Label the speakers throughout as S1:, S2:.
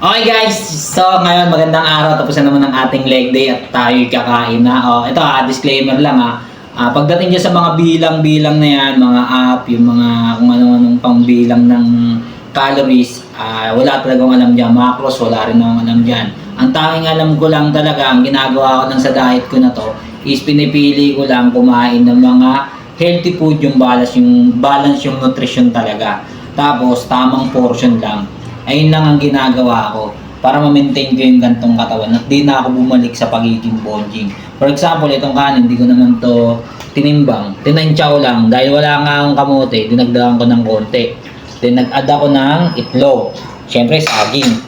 S1: Okay guys, so ngayon magandang araw, tapos na naman ang ating leg day at tayo'y kakain na. Ito disclaimer lang pagdating dyan sa mga bilang-bilang na yan, mga app, yung mga kung ano-anong pangbilang ng calories, wala talagang alam dyan, macros, wala rin akong alam dyan. Ang tanging alam ko lang talaga, ang ginagawa ko lang sa diet ko na to, is pinipili ko lang kumain ng mga healthy food, yung balance yung nutrition talaga. Tapos tamang portion lang. Ayun lang ang ginagawa ko para ma-maintain ko yung gantong katawan at di na ako bumalik sa pagiging bonjing. For example, itong kanin, hindi ko naman to tinimbang. Tinantsaw lang dahil wala nga akong kamote, dinagdagan ko ng konti. Then nag-add ako ng itlog. Siyempre, saging.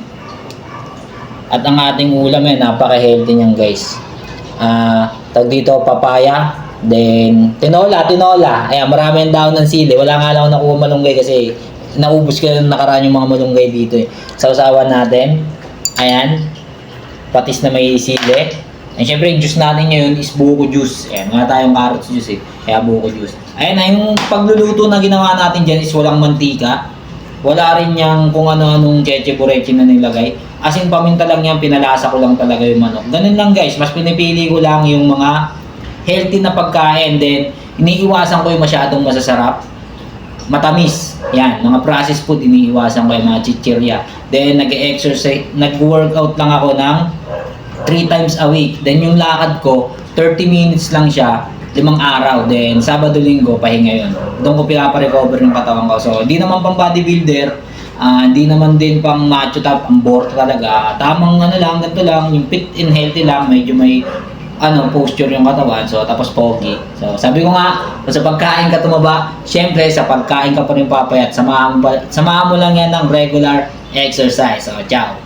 S1: At ang ating ulam napaka-healthy niyan guys. Tawag dito, papaya. Then, tinola. Ayan, marami ang daon ng sili. Wala nga lang ako nakuha malunggay kasi naubos ko yung nakaraan yung mga malunggay dito Sausawan natin. Ayan. Patis na may sili. And syempre yung juice natin ngayon is buko juice. Ayan, wala tayong carrots juice kaya buko juice. Ayan na yung pagluluto na ginawa natin dyan is walang mantika. Wala rin yung kung ano-anong cheche-bureche na nilagay. As in paminta lang yan, pinalasa ko lang talaga yung manok. Ganun lang guys, mas pinipili ko lang yung mga healthy na pagkain. Then, iniiwasan ko yung masyadong masasarap. Matamis. Yan, mga processed food iniiwasan ko yung mga chichirya. Then nag-exercise, nag-workout lang ako ng 3 times a week. Then yung lakad ko, 30 minutes lang siya, 5 araw. Then Sabado, Linggo, pahinga yun. Doon ko pinapa-recover yung katawan ko. So, hindi naman pang bodybuilder, hindi naman din pang macho top, ang board talaga. Tamang ganito lang, yung fit and healthy lang, medyo may posture yung katawan, so tapos pogi. So sabi ko nga, kung sa pagkain ka tumaba, syempre sa pagkain ka pa rin papayat, samahan mo lang yan ng regular exercise. So ciao.